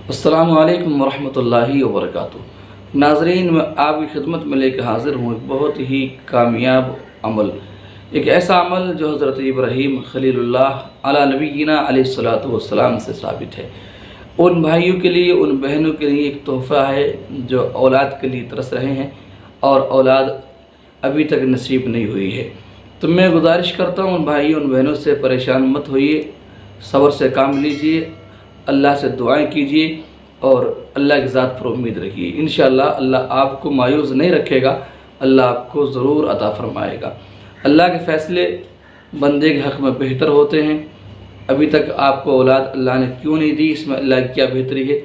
السلام علیکم ورحمۃ اللہ وبرکاتہ۔ ناظرین، میں آپ کی خدمت میں لے کے حاضر ہوں ایک بہت ہی کامیاب عمل، ایک ایسا عمل جو حضرت ابراہیم خلیل اللہ علی نبینا علیہ الصلوۃ والسلام سے ثابت ہے۔ ان بھائیوں کے لیے، ان بہنوں کے لیے ایک تحفہ ہے جو اولاد کے لیے ترس رہے ہیں اور اولاد ابھی تک نصیب نہیں ہوئی ہے۔ تو میں گزارش کرتا ہوں ان بھائیوں، ان بہنوں سے پریشان مت ہوئیے، صبر سے کام لیجئے، اللہ سے دعائیں کیجئے اور اللہ کی ذات پر امید رکھیے۔ انشاءاللہ اللہ آپ کو مایوس نہیں رکھے گا، اللہ آپ کو ضرور عطا فرمائے گا۔ اللہ کے فیصلے بندے کے حق میں بہتر ہوتے ہیں۔ ابھی تک آپ کو اولاد اللہ نے کیوں نہیں دی، اس میں اللہ کی کیا بہتری ہے؟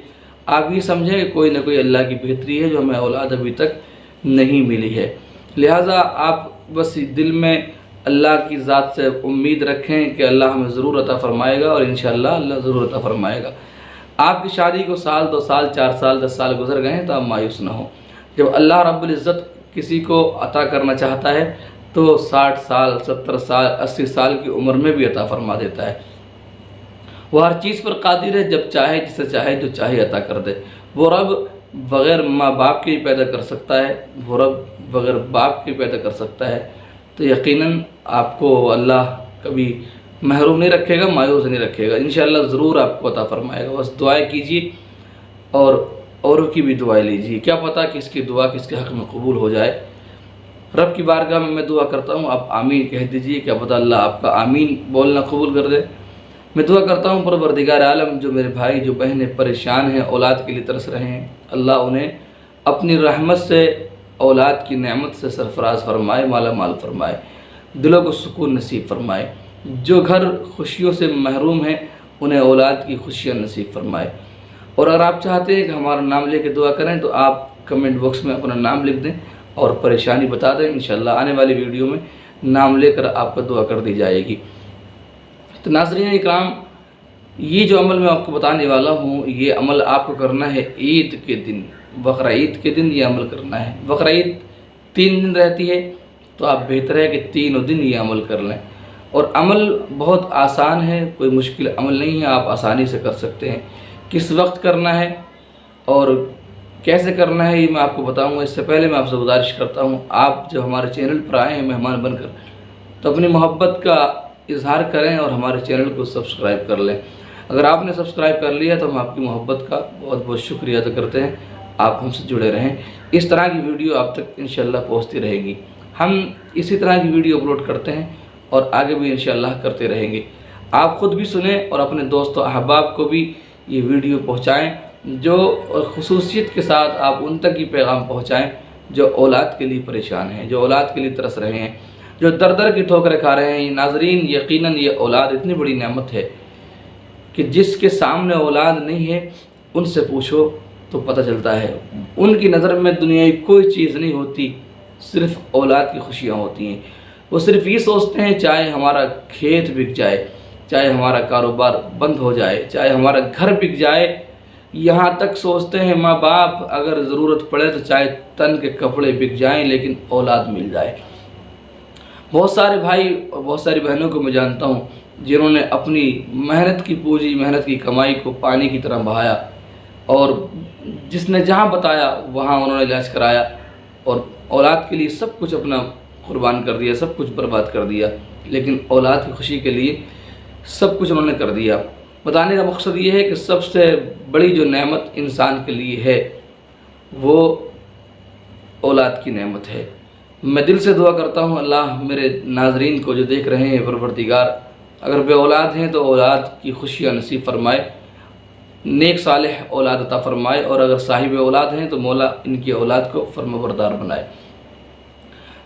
آپ یہ سمجھیں کہ کوئی نہ کوئی اللہ کی بہتری ہے جو ہمیں اولاد ابھی تک نہیں ملی ہے۔ لہٰذا آپ بس دل میں اللہ کی ذات سے امید رکھیں کہ اللہ ہمیں ضرور عطا فرمائے گا، اور انشاءاللہ اللہ ضرور عطا فرمائے گا۔ آپ کی شادی کو سال، 2 سال، 4 سال، 10 سال گزر گئے ہیں تو آپ مایوس نہ ہوں۔ جب اللہ رب العزت کسی کو عطا کرنا چاہتا ہے تو 60 سال، 70 سال، 80 سال کی عمر میں بھی عطا فرما دیتا ہے۔ وہ ہر چیز پر قادر ہے، جب چاہے جسے چاہے جو چاہے عطا کر دے۔ وہ رب بغیر ماں باپ کے پیدا کر سکتا ہے، وہ رب بغیر باپ کے پیدا کر سکتا ہے، تو یقیناً آپ کو اللہ کبھی محروم نہیں رکھے گا، مایوس نہیں رکھے گا۔ انشاءاللہ ضرور آپ کو عطا فرمائے گا۔ بس دعائیں کیجیے اور اوروں کی بھی دعائیں لیجیے، کیا پتہ کہ اس کی دعا کس کے حق میں قبول ہو جائے۔ رب کی بارگاہ میں دعا کرتا ہوں، آپ آمین کہہ دیجیے، کیا پتہ اللہ آپ کا آمین بولنا قبول کر دے۔ میں دعا کرتا ہوں پروردگار عالم، جو میرے بھائی، جو بہنیں پریشان ہیں، اولاد کے لیے ترس رہے ہیں، اللہ انہیں اپنی رحمت سے، اولاد کی نعمت سے سرفراز فرمائے، مالا مال فرمائے، دلوں کو سکون نصیب فرمائے۔ جو گھر خوشیوں سے محروم ہیں انہیں اولاد کی خوشیاں نصیب فرمائے۔ اور اگر آپ چاہتے ہیں کہ ہمارا نام لے کے دعا کریں تو آپ کمنٹ باکس میں اپنا نام لکھ دیں اور پریشانی بتا دیں، انشاءاللہ آنے والی ویڈیو میں نام لے کر آپ کو دعا کر دی جائے گی۔ تو ناظرین اکرام، یہ جو عمل میں آپ کو بتانے والا ہوں، یہ عمل آپ کو کرنا ہے عید کے دن، بقرہ عید کے دن یہ عمل کرنا ہے۔ بقرہ عید 3 دن رہتی ہے، تو آپ بہتر ہے کہ تینوں دن یہ عمل کر لیں۔ اور عمل بہت آسان ہے، کوئی مشکل عمل نہیں ہے، آپ آسانی سے کر سکتے ہیں۔ کس وقت کرنا ہے اور کیسے کرنا ہے یہ میں آپ کو بتاؤں گا۔ اس سے پہلے میں آپ سے گزارش کرتا ہوں، آپ جب ہمارے چینل پر آئے ہیں مہمان بن کر، تو اپنی محبت کا اظہار کریں اور ہمارے چینل کو سبسکرائب کر لیں۔ اگر آپ نے سبسکرائب کر لیا تو ہم آپ کی محبت کا بہت بہت شکریہ ادا کرتے ہیں۔ آپ ہم سے جڑے رہیں، اس طرح کی ویڈیو آپ تک انشاءاللہ پہنچتی رہے گی۔ ہم اسی طرح کی ویڈیو اپلوڈ کرتے ہیں اور آگے بھی انشاءاللہ کرتے رہیں گے۔ آپ خود بھی سنیں اور اپنے دوست و احباب کو بھی یہ ویڈیو پہنچائیں، جو خصوصیت کے ساتھ آپ ان تک یہ پیغام پہنچائیں جو اولاد کے لیے پریشان ہیں، جو اولاد کے لیے ترس رہے ہیں، جو در در کی ٹھوکریں کھا رہے ہیں۔ ناظرین، یقیناً یہ اولاد اتنی بڑی نعمت ہے کہ جس کے سامنے اولاد نہیں ہے ان سے پوچھو تو پتہ چلتا ہے، ان کی نظر میں دنیا کی کوئی چیز نہیں ہوتی، صرف اولاد کی خوشیاں ہوتی ہیں۔ وہ صرف یہ سوچتے ہیں چاہے ہمارا کھیت بک جائے، چاہے ہمارا کاروبار بند ہو جائے، چاہے ہمارا گھر بک جائے، یہاں تک سوچتے ہیں ماں باپ اگر ضرورت پڑے تو چاہے تن کے کپڑے بک جائیں لیکن اولاد مل جائے۔ بہت سارے بھائی اور بہت ساری بہنوں کو میں جانتا ہوں جنہوں نے اپنی محنت کی پونجی، محنت کی کمائی کو پانی کی طرح بہایا، اور جس نے جہاں بتایا وہاں انہوں نے علاج کرایا اور اولاد کے لیے سب کچھ اپنا قربان کر دیا، سب کچھ برباد کر دیا، لیکن اولاد کی خوشی کے لیے سب کچھ انہوں نے کر دیا۔ بتانے کا مقصد یہ ہے کہ سب سے بڑی جو نعمت انسان کے لیے ہے وہ اولاد کی نعمت ہے۔ میں دل سے دعا کرتا ہوں اللہ میرے ناظرین کو جو دیکھ رہے ہیں، پروردگار اگر بے اولاد ہیں تو اولاد کی خوشیاں نصیب فرمائے، نیک صالح اولاد عطا فرمائے، اور اگر صاحب اولاد ہیں تو مولا ان کی اولاد کو فرمانبردار بنائے۔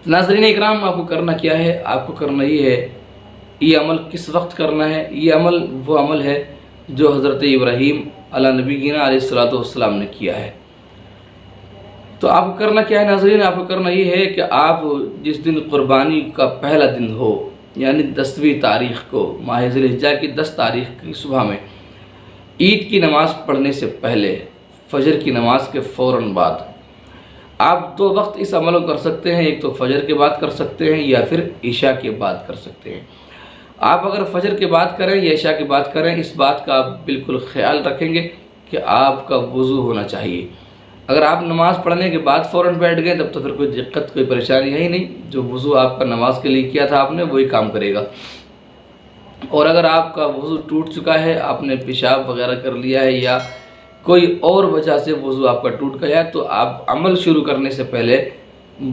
ناظرین اکرام، آپ کو کرنا کیا ہے؟ آپ کو کرنا یہ ہے، یہ عمل کس وقت کرنا ہے؟ یہ عمل وہ عمل ہے جو حضرت ابراہیم علی نبینا علیہ الصلوۃ والسلام نے کیا ہے۔ تو آپ کو کرنا کیا ہے ناظرین؟ آپ کو کرنا یہ ہے کہ آپ جس دن قربانی کا پہلا دن ہو، یعنی 10ویں تاریخ کو، ماہ ذی الحجہ کی 10 تاریخ کی صبح میں، عید کی نماز پڑھنے سے پہلے، فجر کی نماز کے فوراً بعد، آپ 2 وقت اس عمل کو کر سکتے ہیں۔ ایک تو فجر کے بعد کر سکتے ہیں یا پھر عشاء کے بعد کر سکتے ہیں۔ آپ اگر فجر کے بعد کریں یا عشاء کے بعد کریں، اس بات کا آپ بالکل خیال رکھیں گے کہ آپ کا وضو ہونا چاہیے۔ اگر آپ نماز پڑھنے کے بعد فوراً بیٹھ گئے تب تو پھر کوئی دقت کوئی پریشانی ہے ہی نہیں، جو وضو آپ کا نماز کے لیے کیا تھا آپ نے وہی کام کرے گا۔ اور اگر آپ کا وضو ٹوٹ چکا ہے، آپ نے پیشاب وغیرہ کر لیا ہے یا کوئی اور وجہ سے وضو آپ کا ٹوٹ گیا ہے، تو آپ عمل شروع کرنے سے پہلے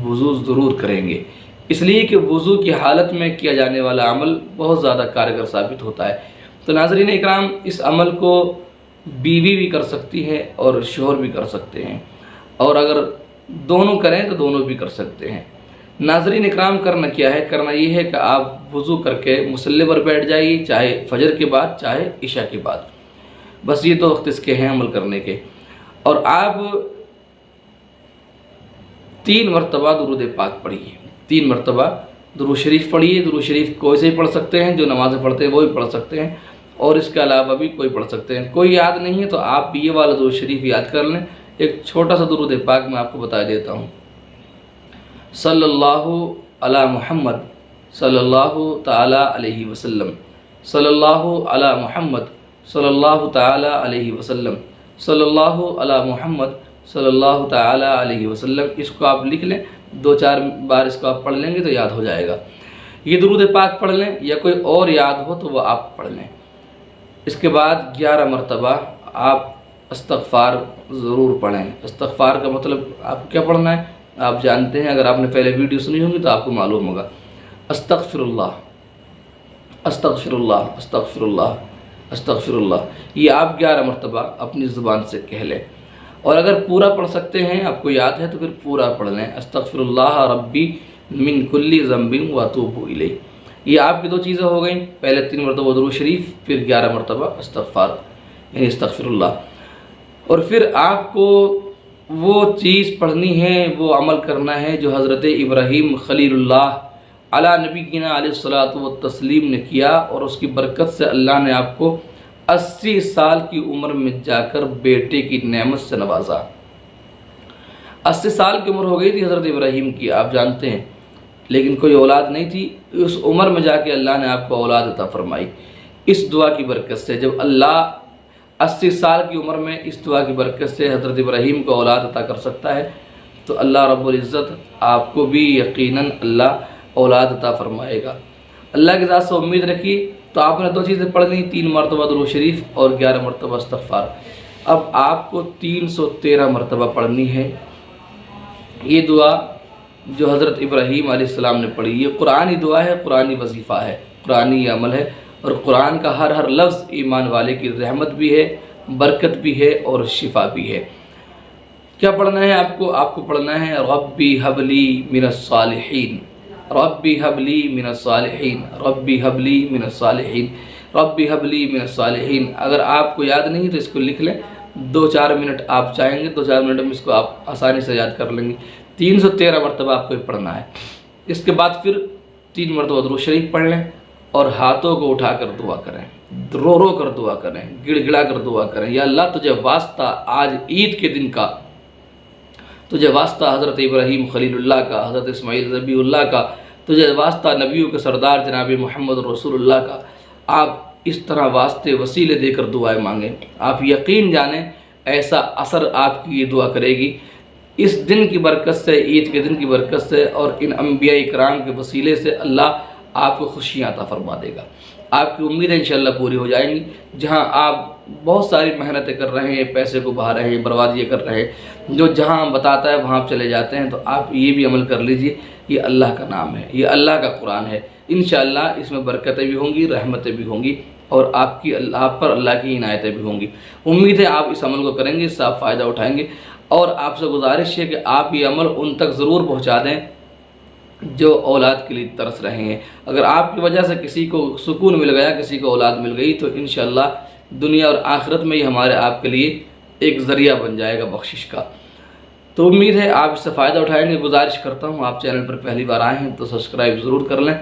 وضو ضرور کریں گے، اس لیے کہ وضو کی حالت میں کیا جانے والا عمل بہت زیادہ کارگر ثابت ہوتا ہے۔ تو ناظرین اکرام، اس عمل کو بیوی بھی کر سکتی ہے اور شوہر بھی کر سکتے ہیں، اور اگر دونوں کریں تو دونوں بھی کر سکتے ہیں۔ ناظرین اکرام، کرنا کیا ہے؟ کرنا یہ ہے کہ آپ وضو کر کے مصلی پر بیٹھ جائیے، چاہے فجر کے بعد چاہے عشاء کے بعد، بس یہ تو وقت اس کے ہیں عمل کرنے کے۔ اور آپ 3 مرتبہ درود پاک پڑھیے، 3 مرتبہ درود شریف پڑھیے۔ درود شریف کوئی سے ہی پڑھ سکتے ہیں، جو نمازیں پڑھتے ہیں وہ بھی پڑھ سکتے ہیں، اور اس کے علاوہ بھی کوئی پڑھ سکتے ہیں۔ کوئی یاد نہیں ہے تو آپ یہ والا درود شریف یاد کر لیں۔ ایک چھوٹا سا درود پاک میں آپ کو بتا دیتا ہوں۔ صلی اللہ علی محمد صلی اللہ تعالی علیہ وسلم، صلی اللہ علی محمد صلی اللہ تعالی علیہ وسلم، صلی اللہ علی محمد صلی اللہ تعالی علیہ وسلم۔ اس کو آپ لکھ لیں، 2-4 بار اس کو آپ پڑھ لیں گے تو یاد ہو جائے گا۔ یہ درود پاک پڑھ لیں، یا کوئی اور یاد ہو تو وہ آپ پڑھ لیں۔ اس کے بعد 11 مرتبہ آپ استغفار ضرور پڑھیں۔ استغفار کا مطلب آپ کو کیا پڑھنا ہے آپ جانتے ہیں، اگر آپ نے پہلے ویڈیو سنی ہوگی تو آپ کو معلوم ہوگا۔ استغفر اللہ، استغفر اللہ، استغفر اللہ، استغفر اللہ، یہ آپ 11 مرتبہ اپنی زبان سے کہہ لیں۔ اور اگر پورا پڑھ سکتے ہیں، آپ کو یاد ہے تو پھر پورا پڑھ لیں۔ استغفر اللہ ربی من کل ذنب واتوب الیہ۔ یہ آپ کی 2 چیزیں ہو گئیں، پہلے 3 مرتبہ درود شریف، پھر 11 مرتبہ استغفار یعنی استغفر اللہ۔ اور پھر آپ کو وہ چیز پڑھنی ہے، وہ عمل کرنا ہے جو حضرت ابراہیم خلیل اللہ علی نبینا علیہ الصلاۃ والتسلیم نے کیا، اور اس کی برکت سے اللہ نے آپ کو 80 سال کی عمر میں جا کر بیٹے کی نعمت سے نوازا۔ 80 سال کی عمر ہو گئی تھی حضرت ابراہیم کی، آپ جانتے ہیں، لیکن کوئی اولاد نہیں تھی۔ اس عمر میں جا کے اللہ نے آپ کو اولاد عطا فرمائی اس دعا کی برکت سے۔ جب اللہ 80 سال کی عمر میں اس دعا کی برکت سے حضرت ابراہیم کو اولاد عطا کر سکتا ہے، تو اللہ رب العزت آپ کو بھی یقیناً اللہ اولاد عطا فرمائے گا۔ اللہ کی ذات سے امید رکھیے۔ تو آپ نے 2 چیزیں پڑھ لی، 3 مرتبہ درود شریف اور 11 مرتبہ استغفار۔ اب آپ کو 313 مرتبہ پڑھنی ہے یہ دعا جو حضرت ابراہیم علیہ السلام نے پڑھی۔ یہ قرآنی دعا ہے، قرآنی وظیفہ ہے، قرآنی عمل ہے، اور قرآن کا ہر لفظ ایمان والے کی رحمت بھی ہے، برکت بھی ہے اور شفا بھی ہے۔ کیا پڑھنا ہے آپ کو؟ آپ کو پڑھنا ہے ربی حبلی من الصالحین، ربی حبلی من الصالحین، ربی حبلی من الصالحین، ربی حبلی من الصالحین۔ اگر آپ کو یاد نہیں تو اس کو لکھ لیں، 2-4 منٹ آپ چاہیں گے، 2-4 منٹ میں اس کو آپ آسانی سے یاد کر لیں گے۔ 313 مرتبہ آپ کو یہ پڑھنا ہے۔ اس کے بعد پھر 3 مرتبہ درود شریف پڑھ لیں، اور ہاتھوں کو اٹھا کر دعا کریں، رو رو کر دعا کریں، گڑ گڑا کر دعا کریں۔ یا اللہ تجھے واسطہ آج عید کے دن کا، تجھے واسطہ حضرت ابراہیم خلیل اللہ کا، حضرت اسماعیل ذبیح اللہ کا، تجھے واسطہ نبیوں کے سردار جناب محمد رسول اللہ کا۔ آپ اس طرح واسطے وسیلے دے کر دعائیں مانگیں۔ آپ یقین جانیں ایسا اثر آپ کی یہ دعا کرے گی۔ اس دن کی برکت سے، عید کے دن کی برکت سے، اور ان انبیاء کرام کے وسیلے سے اللہ آپ کو خوشیاں عطا فرما دے گا۔ آپ کی امیدیں انشاءاللہ پوری ہو جائیں گی۔ جہاں آپ بہت ساری محنتیں کر رہے ہیں، پیسے کو بہا رہے ہیں، بربادیاں کر رہے ہیں، جو جہاں بتاتا ہے وہاں آپ چلے جاتے ہیں، تو آپ یہ بھی عمل کر لیجئے۔ یہ اللہ کا نام ہے، یہ اللہ کا قرآن ہے، انشاءاللہ اس میں برکتیں بھی ہوں گی، رحمتیں بھی ہوں گی، اور آپ پر اللہ کی عنایتیں بھی ہوں گی۔ امید ہے آپ اس عمل کو کریں گے، اس سے آپ فائدہ اٹھائیں گے، اور آپ سے گزارش ہے کہ آپ یہ عمل ان تک ضرور پہنچا دیں جو اولاد کے لیے ترس رہے ہیں۔ اگر آپ کی وجہ سے کسی کو سکون مل گیا، کسی کو اولاد مل گئی، تو انشاءاللہ دنیا اور آخرت میں یہ ہمارے آپ کے لیے ایک ذریعہ بن جائے گا بخشش کا۔ تو امید ہے آپ اس سے فائدہ اٹھائیں گے۔ گزارش کرتا ہوں آپ چینل پر پہلی بار آئے ہیں تو سبسکرائب ضرور کر لیں،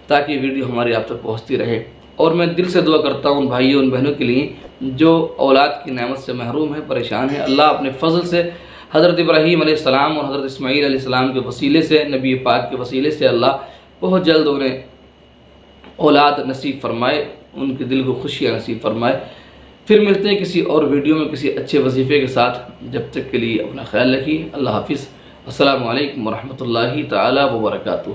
تاکہ ویڈیو ہماری آپ تک پہنچتی رہے۔ اور میں دل سے دعا کرتا ہوں ان بھائیوں ان بہنوں کے لیے جو اولاد کی نعمت سے محروم ہیں، پریشان ہیں۔ اللہ اپنے فضل سے حضرت ابراہیم علیہ السلام اور حضرت اسماعیل علیہ السلام کے وسیلے سے، نبی پاک کے وسیلے سے اللہ بہت جلد انہیں اولاد نصیب فرمائے، ان کے دل کو خوشیاں نصیب فرمائے۔ پھر ملتے ہیں کسی اور ویڈیو میں کسی اچھے وظیفے کے ساتھ. جب تک کے لیے اپنا خیال رکھیے. اللہ حافظ. السلام علیکم ورحمۃ اللہ تعالی وبرکاتہ.